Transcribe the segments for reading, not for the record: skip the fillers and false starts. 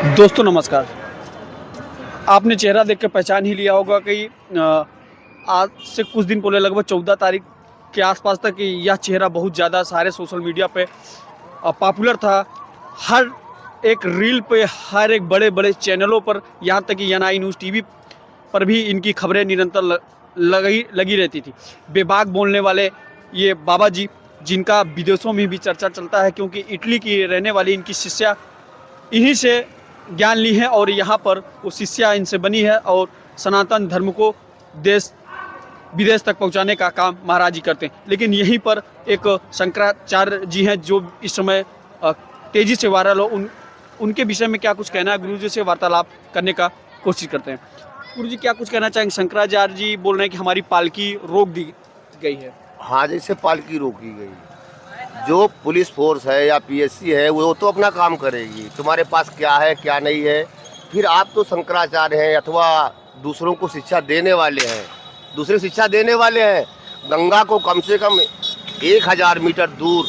दोस्तों नमस्कार। आपने चेहरा देख के पहचान ही लिया होगा कि आज से कुछ दिन पहले लगभग 14 तारीख के आसपास तक यह चेहरा बहुत ज़्यादा सारे सोशल मीडिया पे पॉपुलर था। हर एक रील पे, हर एक बड़े बड़े चैनलों पर, यहाँ तक कि एनआई न्यूज़ टीवी पर भी इनकी खबरें निरंतर लगी रहती थी। बेबाक बोलने वाले ये बाबा जी, जिनका विदेशों में भी चर्चा चलता है क्योंकि इटली की रहने वाली इनकी शिष्या इन्हीं से ज्ञान ली है और यहाँ पर वो शिष्या इनसे बनी है और सनातन धर्म को देश विदेश तक पहुँचाने का काम महाराज जी करते हैं। लेकिन यहीं पर एक शंकराचार्य जी हैं जो इस समय तेज़ी से वायरल हो, उनके विषय में क्या कुछ कहना है, गुरु जी से वार्तालाप करने का कोशिश करते हैं। गुरु जी क्या कुछ कहना चाहेंगे? शंकराचार्य जी बोल रहे हैं कि हमारी पालकी रोक दी गई है। हाँ, जैसे पालकी रोकी गई, जो पुलिस फोर्स है या पीएससी है वो तो अपना काम करेगी। तुम्हारे पास क्या है क्या नहीं है, फिर आप तो शंकराचार्य हैं अथवा दूसरों को शिक्षा देने वाले हैं, दूसरे शिक्षा देने वाले हैं। गंगा को कम से कम 1000 मीटर दूर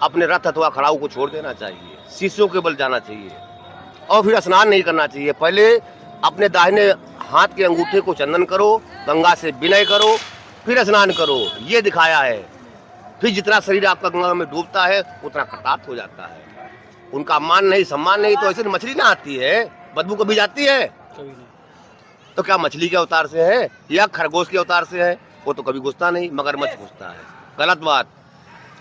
अपने रथ अथवा खड़ाऊ को छोड़ देना चाहिए, शिष्यों के बल जाना चाहिए और फिर स्नान नहीं करना चाहिए। पहले अपने दाहिने हाथ के अंगूठे को चंदन करो, गंगा से विनय करो, फिर स्नान करो, ये दिखाया है। फिर जितना शरीर आपका गंगा में डूबता है उतना कृतार्थ हो जाता है। उनका मान नहीं, सम्मान नहीं, तो ऐसे मछली ना आती है, बदबू कभी जाती है? कभी नहीं। तो क्या मछली के अवतार से है या खरगोश के अवतार से है? वो तो कभी घुसता नहीं, मगरमच्छ घुसता है। गलत बात,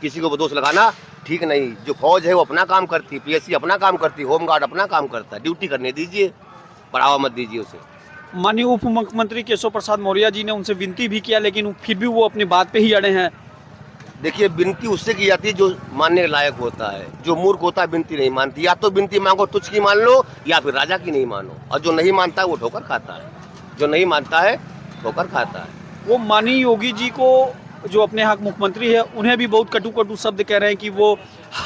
किसी को दोष लगाना ठीक नहीं। जो फौज है वो अपना काम करती, पीएससी अपना काम करती, होमगार्ड अपना काम करता है। ड्यूटी करने दीजिए, बढ़ावा मत दीजिए उसे। माननीय उप मुख्यमंत्री केशव प्रसाद मौर्य जी ने उनसे विनती भी किया, लेकिन फिर भी वो अपनी बात पे ही अड़े हैं। देखिए, विनती उससे की जाती है जो मानने लायक होता है। जो मूर्ख होता है विनती नहीं मानती। या तो विनती मांगो तुझ की मान लो, या फिर राजा की नहीं मानो। और जो नहीं मानता है वो ठोकर खाता है, जो नहीं मानता है ठोकर खाता है। वो माननीय योगी जी को, जो अपने यहाँ मुख्यमंत्री है, उन्हें भी बहुत कटु कटु शब्द कह रहे हैं कि वो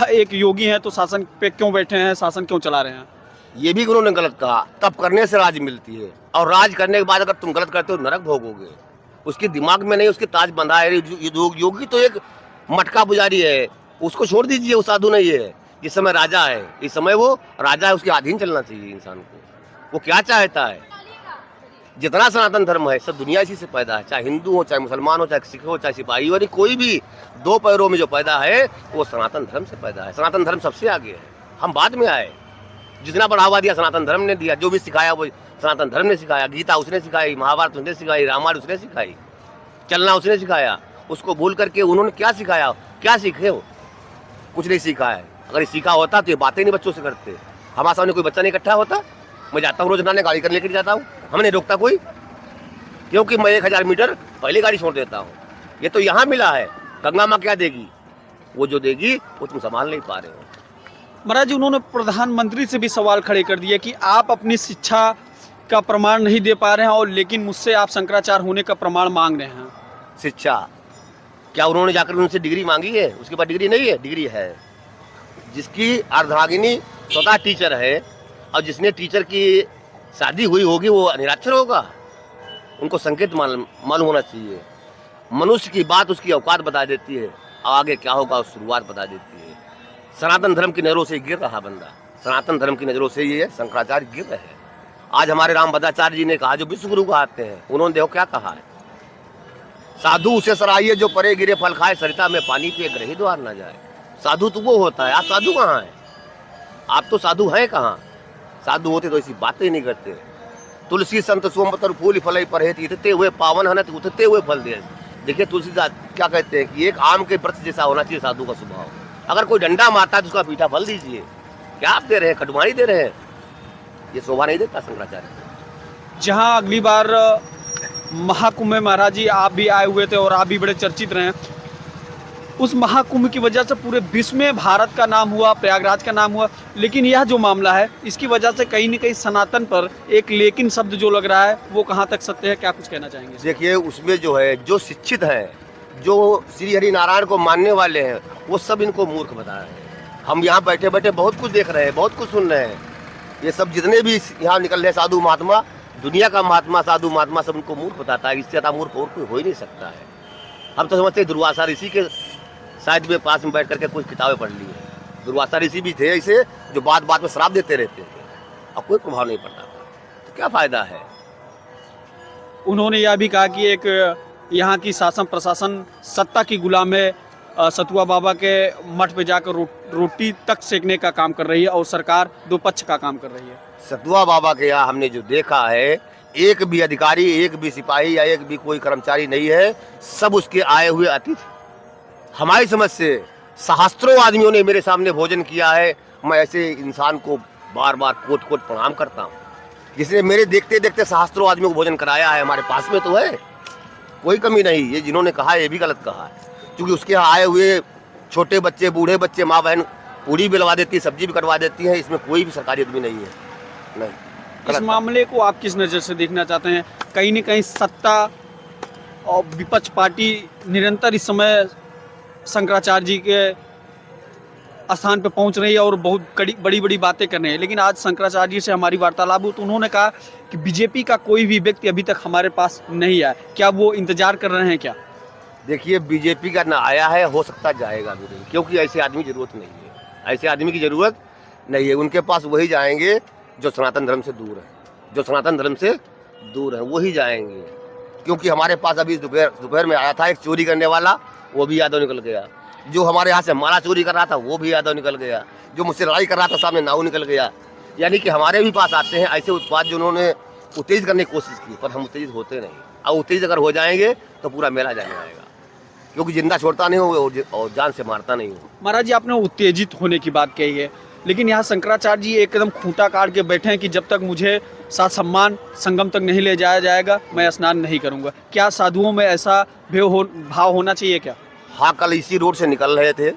एक योगी हैं तो शासन पे क्यों बैठे हैं, शासन क्यों चला रहे हैं। ये भी उन्होंने गलत कहा। तब करने से राज मिलती है, और राज करने के बाद अगर तुम गलत करते हो नरक भोगोगे। उसके दिमाग में नहीं, उसके ताज बंधा है। योगी तो एक मटका पुजारी है, उसको छोड़ दीजिए, वो साधु नहीं है। इस समय राजा है, इस समय वो राजा है, उसके अधीन चलना चाहिए इंसान को। वो क्या चाहता है? जितना सनातन धर्म है सब दुनिया इसी से पैदा है, चाहे हिंदू हो, चाहे मुसलमान हो, चाहे सिख हो, चाहे सिपाही हो, कोई भी दो पैरों में जो पैदा है वो सनातन धर्म से पैदा है। सनातन धर्म सबसे आगे है, हम बाद में आए। जितना बढ़ावा दिया सनातन धर्म ने दिया, जो भी सिखाया वो सनातन धर्म ने सिखाया। गीता उसने सिखाई, महाभारत उसने सिखाई, रामायण उसने सिखाई, चलना उसने सिखाया। उसको भूल करके उन्होंने क्या सिखाया? क्या सीखे हो? कुछ नहीं सीखा है। अगर ये सीखा होता तो ये बातें नहीं बच्चों से करते। हमारे सामने कोई बच्चा नहीं इकट्ठा होता। मैं जाता हूँ रोज नहाने, गाड़ी कर लेकर जाता हूँ, हमें नहीं रोकता कोई, क्योंकि मैं 1000 मीटर पहले गाड़ी छोड़ देता हूँ। ये तो यहाँ मिला है। गंगा माँ क्या देगी? वो जो देगी वो तुम संभाल नहीं पा रहे हो। महाराज जी, उन्होंने प्रधानमंत्री से भी सवाल खड़े कर दिए कि आप अपनी शिक्षा का प्रमाण नहीं दे पा रहे हैं और लेकिन मुझसे आप शंकराचार्य होने का प्रमाण मांग रहे हैं। शिक्षा क्या उन्होंने जाकर उनसे डिग्री मांगी है? उसके पास डिग्री नहीं है? डिग्री है। जिसकी अर्धांगिनी स्वतः टीचर है और जिसने टीचर की शादी हुई होगी वो निरक्षर होगा? उनको संकेत मालूम होना चाहिए। मनुष्य की बात उसकी औकात बता देती है, और आगे क्या होगा उस शुरुआत बता देती है। सनातन धर्म की नज़रों से गिर रहा बंदा, सनातन धर्म की नज़रों से ये शंकराचार्य गिर रहे हैं। आज हमारे रामभद्राचार्य जी ने कहा, जो विश्व गुरु कहते हैं, उन्होंने देखो क्या कहा है, साधु उसे सराइए जो परे गिरे फल खाए, सरिता में पानी पिए ग्रही द्वार न जाए। साधु तो वो होता है। आप साधु कहाँ हैं? आप तो साधु हैं कहाँ? साधु होते तो ऐसी बातें नहीं करते। तुलसी संत सोमपत्र फूल फल परहेत, इतते हुए पावन हनत उतते हुए फल दे। देखिए तुलसीदास क्या कहते हैं कि एक आम के वृक्ष जैसा होना चाहिए साधु का स्वभाव। अगर कोई डंडा मारता है तो उसका पीठा फल दीजिए। क्या आप दे रहे हैं? खटवानी दे रहे हैं। ये शोभा नहीं देता शंकराचार्य। जहाँ अगली बार महाकुंभ में महाराज जी आप भी आए हुए थे और आप भी बड़े चर्चित रहे। उस महाकुंभ की वजह से पूरे विश्व में भारत का नाम हुआ, प्रयागराज का नाम हुआ। लेकिन यह जो मामला है, इसकी वजह से कहीं न कहीं सनातन पर एक लेकिन शब्द जो लग रहा है, वो कहाँ तक सत्य है? क्या कुछ कहना चाहेंगे? देखिए, उसमें जो है, जो शिक्षित हैं, जो श्री हरि नारायण को मानने वाले हैं, वो सब इनको मूर्ख बता रहे हैं। हम यहाँ बैठे बैठे बहुत कुछ देख रहे हैं, बहुत कुछ सुन रहे हैं। ये सब जितने भी यहाँ निकल रहे साधु महात्मा, दुनिया का महात्मा, साधु महात्मा, सब उनको मूर्ख बताता है। इससे ज़्यादा मूर्ख और कोई हो ही नहीं सकता है। हम तो समझते दुर्वासा ऋषि के शायद में पास में बैठ करके कुछ किताबें पढ़ ली है। दुर्वासा ऋषि भी थे ऐसे, जो बात बात में श्राप देते रहते थे। और कोई प्रभाव नहीं पड़ता था, तो क्या फायदा है। उन्होंने यह भी कहा कि एक यहाँ की शासन प्रशासन सत्ता की गुलाम है, सतुआ बाबा के मठ पे जाकर रोटी तक सेकने का काम कर रही है और सरकार दो पक्ष का काम कर रही है। सतुआ बाबा के यहाँ हमने जो देखा है, एक भी अधिकारी, एक भी सिपाही या एक भी कोई कर्मचारी नहीं है, सब उसके आए हुए अतिथि। हमारी समझ से सहस्त्रों आदमियों ने मेरे सामने भोजन किया है। मैं ऐसे इंसान को बार बार कोट कोट प्रणाम करता हूँ, जिसने मेरे देखते देखते सहस्त्रों आदमियों को भोजन कराया है। हमारे पास में तो है, कोई कमी नहीं। ये जिन्होंने कहा है ये भी गलत कहा है, क्योंकि उसके यहाँ आए हुए छोटे बच्चे, बूढ़े बच्चे, माँ बहन पूरी भी लगा देती है, सब्जी भी करवा देती है। इसमें कोई भी सरकारी आदमी नहीं है। नहीं, इस मामले को आप किस नज़र से देखना चाहते हैं? कहीं न कहीं सत्ता और विपक्ष पार्टी निरंतर इस समय शंकराचार्य जी के स्थान पे पहुंच रही है और बहुत बड़ी बड़ी बातें कर रहे हैं, लेकिन आज शंकराचार्य जी से हमारी वार्तालाप हुई तो उन्होंने कहा कि बीजेपी का कोई भी व्यक्ति अभी तक हमारे पास नहीं आया। क्या वो इंतजार कर रहे हैं क्या? देखिए, बीजेपी का ना आया है, हो सकता जाएगा भी नहीं, क्योंकि ऐसे आदमी की जरूरत नहीं है। ऐसे आदमी की जरूरत नहीं है। उनके पास वही जाएंगे जो सनातन धर्म से दूर है, जो सनातन धर्म से दूर है वही जाएंगे। क्योंकि हमारे पास अभी दोपहर में आया था एक चोरी करने वाला, वो भी यादव निकल गया। जो हमारे यहाँ से माला चोरी कर रहा था वो भी यादव निकल गया। जो मुझसे लड़ाई कर रहा था सामने नाऊ निकल गया। यानी कि हमारे भी पास आते हैं ऐसे उत्पाद जो उन्होंने उत्तेजित करने की कोशिश की, पर हम उत्तेजित होते नहीं। और उत्तेजित अगर हो जाएंगे तो पूरा मेला जाने आएगा, क्योंकि जिंदा छोड़ता नहीं हूँ और जान से मारता नहीं हूँ। महाराज जी, आपने उत्तेजित होने की बात कही है, लेकिन यहाँ शंकराचार्य जी एकदम खूंटा काट के बैठे हैं कि जब तक मुझे साथ सम्मान संगम तक नहीं ले जाया जाएगा मैं स्नान नहीं करूँगा। क्या साधुओं में ऐसा भाव होना चाहिए क्या? हाँ, कल इसी रोड से निकल रहे थे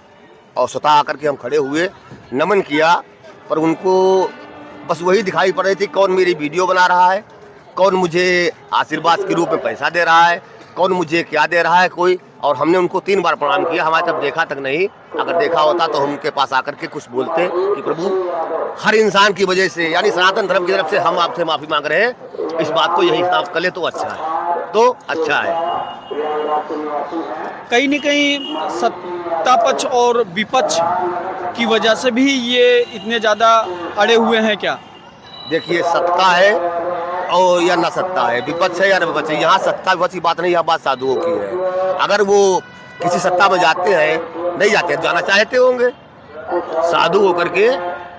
और स्वतः आकर के हम खड़े हुए, नमन किया, पर उनको बस वही दिखाई पड़ रही थी, कौन मेरी वीडियो बना रहा है, कौन मुझे आशीर्वाद के रूप में पैसा दे रहा है, कौन मुझे क्या दे रहा है कोई। और हमने उनको 3 बार प्रणाम किया, हमारे तब देखा तक नहीं। अगर देखा होता तो हम उनके पास आकर के कुछ बोलते कि प्रभु, हर इंसान की वजह से, यानी सनातन धर्म की तरफ से हम आपसे माफ़ी मांग रहे हैं, इस बात को यही साफ कर ले तो अच्छा है, तो अच्छा है। कहीं न कहीं सत्ता पक्ष और विपक्ष की वजह से भी ये इतने ज़्यादा अड़े हुए हैं क्या? देखिए, सत्ता है और या ना सत्ता है, विपक्ष है या ना विपक्ष है, यहाँ सत्ता विपक्ष की बात नहीं, यह बात साधुओं की है। अगर वो किसी सत्ता में जाते हैं, नहीं जाते, जाना चाहते होंगे, साधु होकर के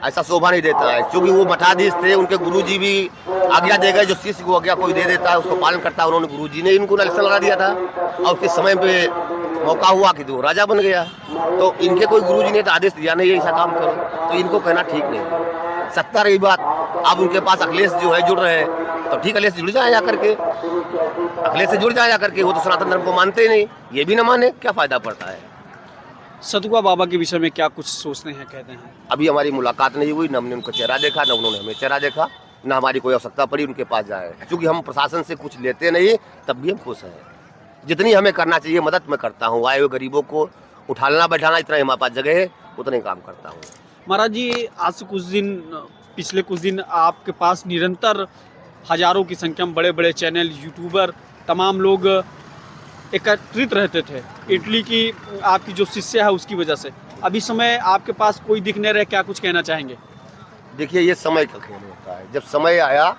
ऐसा शोभा नहीं देता है। क्योंकि वो मठाधीश थे, उनके गुरुजी भी आज्ञा दे गए, जो शिष्य को आज्ञा कोई दे देता है उसको पालन करता है। उन्होंने गुरुजी ने इनको इलेक्शन लगा दिया था और उसके समय पे मौका हुआ कि वो राजा बन गया। तो इनके कोई गुरुजी ने तो आदेश दिया नहीं ऐसा काम करो, तो इनको कहना ठीक नहीं है। सत्ता रही बात, अब उनके पास अखिलेश जो है जुड़ रहे हैं, तो ठीक, अखिलेश से जुड़ जाए जाकर के, अखिलेश से जुड़ जाए जाकर के। वो तो सनातन धर्म को मानते ही नहीं, ये भी ना माने, क्या फायदा पड़ता है। सतुआ बाबा के विषय में क्या कुछ सोचते हैं, कहते हैं? अभी हमारी मुलाकात नहीं हुई, न हमने उनका चेहरा देखा, न उन्होंने हमें चेहरा देखा, न हमारी कोई आवश्यकता पड़ी उनके पास जाए। क्योंकि हम प्रशासन से कुछ लेते नहीं, तब भी हम खुश हैं। जितनी हमें करना चाहिए मदद मैं करता हूँ, आए हुए गरीबों को उठाना बैठाना, इतना हमारे पास जगह है उतना ही काम करता हूँ। महाराज जी, आज से पिछले कुछ दिन आपके पास निरंतर हजारों की संख्या में बड़े बड़े चैनल, यूट्यूबर, तमाम लोग एकत्रित रहते थे इटली की आपकी जो शिष्य है उसकी वजह से। अभी समय आपके पास कोई दिख नहीं रहे, क्या कुछ कहना चाहेंगे? देखिए, ये समय का खेल होता है। जब समय आया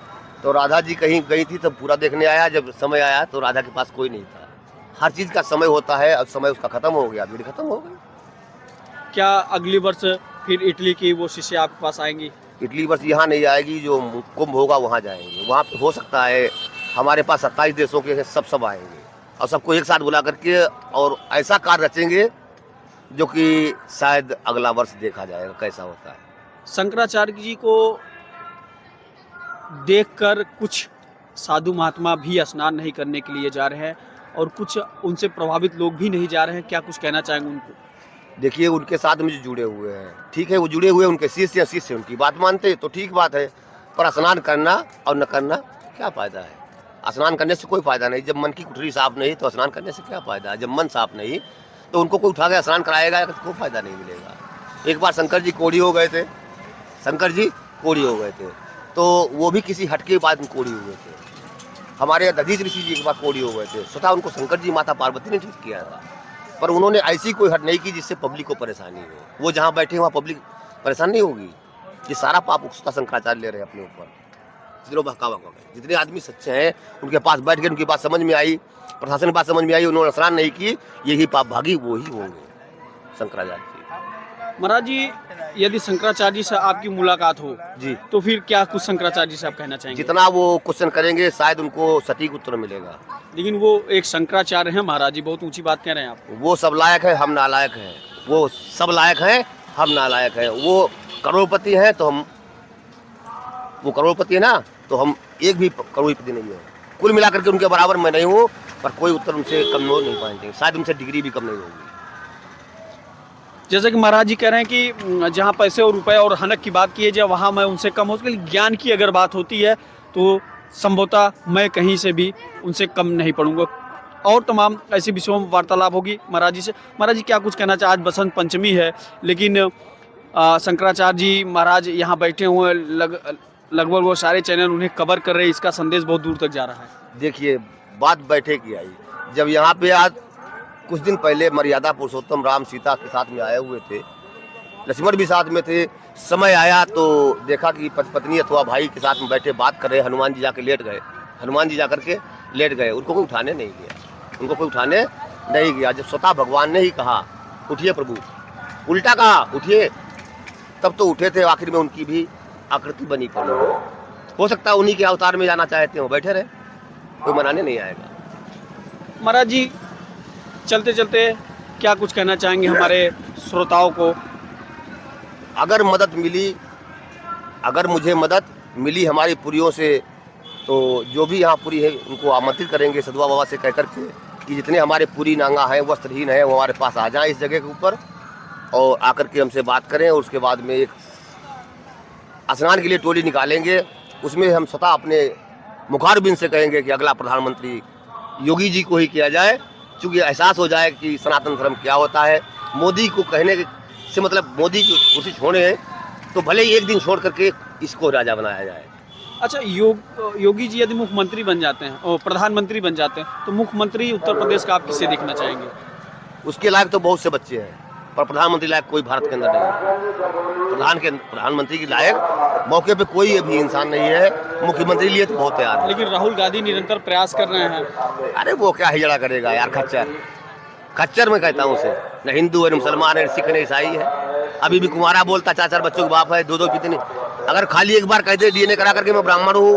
तो राधा जी कहीं गई थी तब पूरा देखने आया, जब समय आया तो राधा के पास कोई नहीं था। हर चीज़ का समय होता है, अब समय उसका ख़त्म हो गया, भीड़ खत्म हो गई। क्या अगली वर्ष फिर इटली की वो शिष्य आपके पास आएंगी? इटली वर्ष यहाँ नहीं आएगी, जो कुंभ होगा वहाँ जाएंगे। वहाँ पे हो सकता है हमारे पास 27 देशों के सब आएंगे और सबको एक साथ बुला करके और ऐसा कार्य रचेंगे जो कि शायद अगला वर्ष देखा जाएगा कैसा होता है। शंकराचार्य जी को देखकर कुछ साधु महात्मा भी स्नान नहीं करने के लिए जा रहे हैं और कुछ उनसे प्रभावित लोग भी नहीं जा रहे हैं, क्या कुछ कहना चाहेंगे उनको? देखिए, उनके साथ मुझे जुड़े हुए हैं, ठीक है, वो जुड़े हुए उनके शिष्य या शिष्य उनकी बात मानते तो ठीक बात है, पर स्नान करना और न करना क्या फ़ायदा है? स्नान करने से कोई फ़ायदा नहीं। जब मन की कुठरी साफ नहीं तो स्नान करने से क्या फ़ायदा है? जब मन साफ नहीं तो उनको कोई उठा के स्नान कराएगा तो कोई फ़ायदा नहीं मिलेगा। एक बार शंकर जी कोढ़ी हो गए थे, शंकर जी कोढ़ी हो गए थे, तो वो भी किसी हट के बाद में कोढ़ी हुए थे। हमारे दधीच ऋषि जी एक बार कोढ़ी हो गए थे, स्वतः उनको शंकर जी माता पार्वती ने ठीक किया था, पर उन्होंने ऐसी कोई हट नहीं की जिससे पब्लिक को परेशानी हो। वो जहाँ बैठे वहाँ पब्लिक परेशान नहीं होगी, ये सारा पाप उकसुता शंकराचार्य ले रहे हैं अपने ऊपर। जितने बहका जितने आदमी सच्चे हैं उनके पास बैठ के उनकी बात समझ में आई, प्रशासन की बात समझ में आई, उन्होंने स्नान नहीं की, यही पाप भागी वो ही होंगे शंकराचार्य जी। महाराज जी, यदि शंकराचार्य जी से आपकी मुलाकात हो जी तो फिर क्या कुछ शंकराचार्य जी से आप कहना चाहेंगे? जितना वो क्वेश्चन करेंगे शायद उनको सटीक उत्तर मिलेगा। लेकिन वो एक शंकराचार्य हैं महाराज जी, बहुत ऊंची बात कह रहे हैं आप। वो सब लायक है, हम नालायक हैं। वो सब लायक हैं, हम नालायक हैं। वो करोड़पति हैं तो हम, वो करोड़पति है ना, तो हम एक भी करोड़पति नहीं है। कुल मिलाकर के उनके बराबर मैं नहीं हूँ, पर कोई उत्तर उनसे कम हो नहीं पाएंगे, शायद उनसे डिग्री भी कम नहीं होगी। जैसे कि महाराज जी कह रहे हैं कि जहाँ पैसे और रुपए और हनक की बात की है, जब वहाँ मैं उनसे कम हो, ज्ञान की अगर बात होती है तो संभवतः मैं कहीं से भी उनसे कम नहीं पड़ूंगा। और तमाम ऐसे विषयों में वार्तालाप होगी महाराज जी से। महाराज जी क्या कुछ कहना चाहे? आज बसंत पंचमी है, लेकिन शंकराचार्य जी महाराज यहाँ बैठे हुए, लगभग वो सारे चैनल उन्हें कवर कर रहे हैं, इसका संदेश बहुत दूर तक जा रहा है। देखिए, बात बैठे की आई, जब यहाँ पे आज कुछ दिन पहले मर्यादा पुरुषोत्तम राम सीता के साथ में आए हुए थे, लक्ष्मण भी साथ में थे, समय आया तो देखा कि पत्नी अथवा भाई के साथ में बैठे बात कर रहे, हनुमान जी जाके लेट गए। हनुमान जी जाकर के लेट गए, उनको कोई उठाने नहीं गया, उनको कोई उठाने नहीं गया। जब स्वतः भगवान ने ही कहा उठिए प्रभु, उल्टा कहा उठिए, तब तो उठे थे। आखिर में उनकी भी आकृति बनी पड़ी। हो सकता है उन्हीं के अवतार में जाना चाहते हो, बैठे रहे, कोई मनाने नहीं आएगा। महाराज जी, चलते चलते क्या कुछ कहना चाहेंगे हमारे श्रोताओं को? अगर मदद मिली, अगर मुझे मदद मिली हमारी पुरियों से, तो जो भी यहाँ पुरी है उनको आमंत्रित करेंगे सदवा बाबा से कहकर के कि जितने हमारे पुरी नांगा हैं, वस्त्रहीन हैं, वो हमारे पास आ जाएं इस जगह के ऊपर और आकर के हमसे बात करें। और उसके बाद में एक स्नान के लिए टोली निकालेंगे, उसमें हम स्वतः अपने मुखारबिंद से कहेंगे कि अगला प्रधानमंत्री योगी जी को ही किया जाए, क्योंकि एहसास हो जाए कि सनातन धर्म क्या होता है। मोदी को कहने से मतलब मोदी की कुर्सी छोड़े हैं तो भले ही एक दिन छोड़ करके इसको राजा बनाया जाए। अच्छा, योगी जी यदि मुख्यमंत्री बन जाते हैं और प्रधानमंत्री बन जाते हैं तो मुख्यमंत्री उत्तर प्रदेश का आप किसे देखना चाहेंगे? उसके लायक तो बहुत से बच्चे हैं, पर प्रधानमंत्री लायक कोई भारत के अंदर नहीं है। प्रधानमंत्री की लायक मौके पे कोई अभी इंसान नहीं है। मुख्यमंत्री लिए तो बहुत तैयार है। लेकिन राहुल गांधी निरंतर प्रयास कर रहे हैं। अरे वो क्या हिजड़ा करेगा यार, खच्चर मैं कहता हूँ उसे। न हिंदू है, न मुसलमान है, न सिख, न ईसाई है। अभी भी कुमारा बोलता, 4-4 बच्चों के बाप है, 2-2 पितनी। अगर खाली एक बार कहते डीएनए करा करके मैं ब्राह्मण हूँ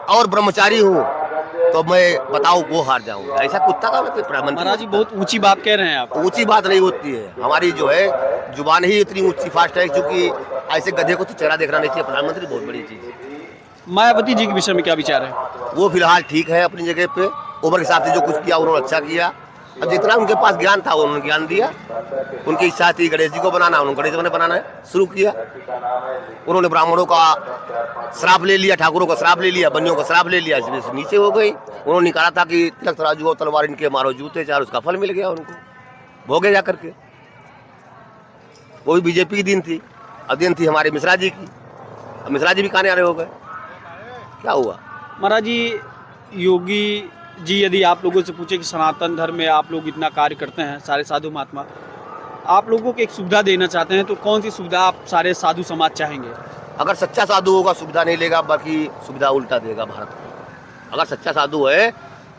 और ब्रह्मचारी हूँ, तो मैं बताओ वो हार जाऊंगा। ऐसा कुत्ता का प्रधानमंत्री? महाराज जी, बहुत ऊंची बात कह रहे हैं आप। ऊंची बात नहीं होती है, हमारी जो है जुबान ही इतनी ऊंची फास्ट है, क्योंकि ऐसे गधे को तो चेहरा देखना नहीं चाहिए। प्रधानमंत्री बहुत बड़ी चीज है। मायावती जी के विषय में क्या विचार है? वो फिलहाल ठीक है अपनी जगह पे, उम्र के हिसाब से जो कुछ किया उन्होंने अच्छा किया। अब जितना उनके पास ज्ञान था उन्होंने ज्ञान दिया। उनकी इच्छा थी गणेश जी को बनाना, उन्होंने गणेश जी बनाना शुरू किया। उन्होंने ब्राह्मणों का श्राप ले लिया, ठाकुरों का श्राप ले लिया, बनियों का श्राप ले लिया, इसलिए नीचे हो गई। उन्होंने निकाला था कि तिलक तराजू और तलवार इनके मारो जूते चार, उसका फल मिल गया उनको, भोगे जा करके। वो भी बीजेपी की दिन थी, अब दिन थी हमारे मिश्रा जी की। अब मिश्रा जी भी खाने आ रहे हो गए, क्या हुआ? महाराज जी, योगी जी यदि आप लोगों से पूछे कि सनातन धर्म में आप लोग इतना कार्य करते हैं, सारे साधु महात्मा, आप लोगों को एक सुविधा देना चाहते हैं, तो कौन सी सुविधा आप सारे साधु समाज चाहेंगे? अगर सच्चा साधु होगा सुविधा नहीं लेगा, बाकी सुविधा उल्टा देगा भारत को। अगर सच्चा साधु है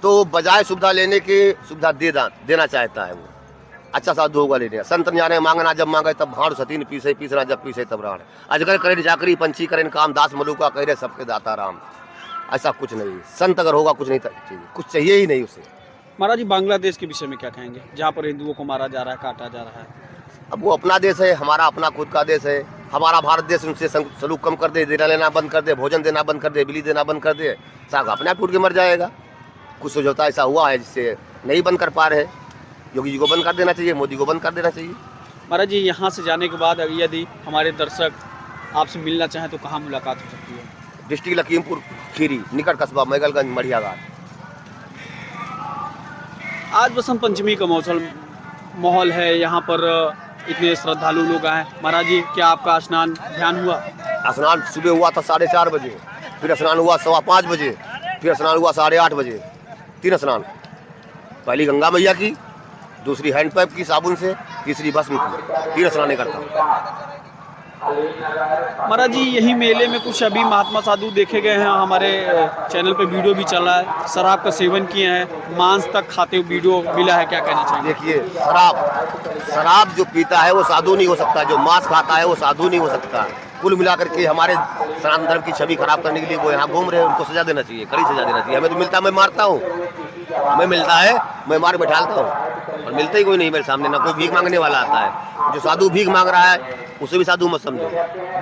तो बजाय सुविधा लेने के सुविधा देना चाहता है वो। अच्छा साधु होगा लेने। संत जाने मांगना जब मांगे तब भाड़ सतीन पीसे, पीसना जब पीसे तब राण। अजगर करें चाकरी, पंछी करें काम, दास मलुका कह रहे सबके दाता राम। ऐसा कुछ नहीं। संत अगर होगा कुछ नहीं चाहिए, कुछ चाहिए ही नहीं उसे। महाराज जी, बांग्लादेश के विषय में क्या कहेंगे, जहाँ पर हिंदुओं को मारा जा रहा है, काटा जा रहा है? अब वो अपना देश है, हमारा अपना खुद का देश है। हमारा भारत देश उनसे सलूक कम कर दे, देना लेना बंद कर दे, भोजन देना बंद कर दे, बिजली देना बंद कर दे, साग अपने आप टूट के मर जाएगा। कुछ समझौता ऐसा हुआ है जिससे नहीं बंद कर पा रहे। योगी जी को बंद कर देना चाहिए, मोदी को बंद कर देना चाहिए। महाराज जी, यहाँ से जाने के बाद अगर यदि हमारे दर्शक आपसे मिलना चाहें तो कहाँ मुलाकात हो सकती है? डिस्ट्रिक्ट लखीमपुर खीरी, निकट कस्बा मैगलगंज, मढ़िया घाट। आज बसंत पंचमी का माहौल है, यहाँ पर इतने श्रद्धालु लोग आए। महाराज जी, क्या आपका स्नान ध्यान हुआ? स्नान सुबह हुआ था 4:30 बजे, फिर स्नान हुआ 5:15 बजे, फिर स्नान हुआ 8:30 बजे। 3 स्नान, पहली गंगा मैया की, दूसरी हैंडपैप की साबुन से, तीसरी भस्म की। 3 स्नान करता हूँ। महाराज जी, यही मेले में कुछ अभी महात्मा साधु देखे गए हैं, हमारे चैनल पे वीडियो भी चला है, शराब का सेवन किए हैं, मांस तक खाते हुए वीडियो मिला है, क्या कहना चाहिए? देखिए, शराब जो पीता है वो साधु नहीं हो सकता, जो मांस खाता है वो साधु नहीं हो सकता। कुल मिलाकर के हमारे सनातन धर्म की छवि खराब करने के लिए वो यहाँ घूम रहे हैं, उनको सजा देना चाहिए, कड़ी सजा देना चाहिए। हमें तो मिलता है, मैं मारता हूँ, हमें मिलता है, मैं मार बैठालता हूँ, और मिलता ही कोई नहीं मेरे सामने, ना कोई भीख मांगने वाला आता है। जो साधु भीख मांग रहा है उसे भी साधु मत समझो।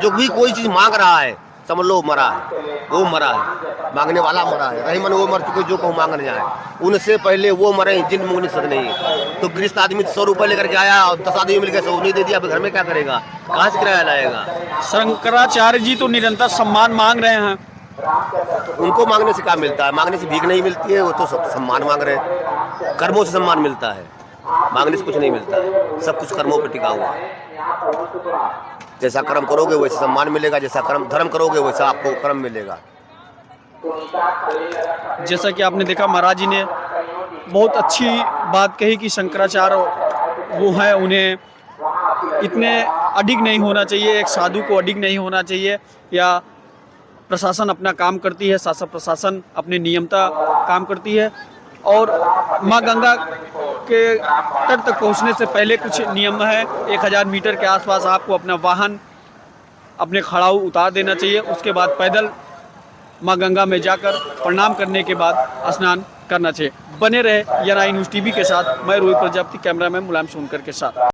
जो भी कोई चीज़ मांग रहा है समझ लो मरा है, वो मरा है, मांगने वाला मरा है। रही मन वो मर चुके जो कहूँ मांगने जाए, उनसे पहले वो मरे जिन मुंगनी सद नहीं। तो गृहस्थ आदमी 100 रुपये लेकर के आया और 10 आदमी मिलकर 100 नहीं दे दिया, घर में क्या करेगा, कहाँ से किराया लाएगा? शंकराचार्य जी तो निरंतर सम्मान मांग रहे हैं। उनको मांगने से क्या मिलता है? मांगने से भीख नहीं मिलती है, वो तो सब सम्मान मांग रहे हैं। कर्मों से सम्मान मिलता है, मांगने से कुछ नहीं मिलता है, सब कुछ कर्मों पर टिका हुआ है। जैसा कर्म करोगे वैसे सम्मान मिलेगा, जैसा कर्म धर्म करोगे वैसा आपको कर्म मिलेगा। जैसा कि आपने देखा, महाराज जी ने बहुत अच्छी बात कही कि शंकराचार्य वो हैं, उन्हें इतने अडिग नहीं होना चाहिए, एक साधु को अडिग नहीं होना चाहिए। या प्रशासन अपना काम करती है, शासन प्रशासन अपने नियमता काम करती है, और माँ गंगा के तट तक पहुँचने से पहले कुछ नियम है। 1000 मीटर के आसपास आपको अपना वाहन अपने खड़ाऊ उतार देना चाहिए, उसके बाद पैदल माँ गंगा में जाकर प्रणाम करने के बाद स्नान करना चाहिए। बने रहे या9 न्यूज़ टीवी के साथ, मैं रोहित प्रजापति, कैमरामैन मुलायम सोनकर के साथ।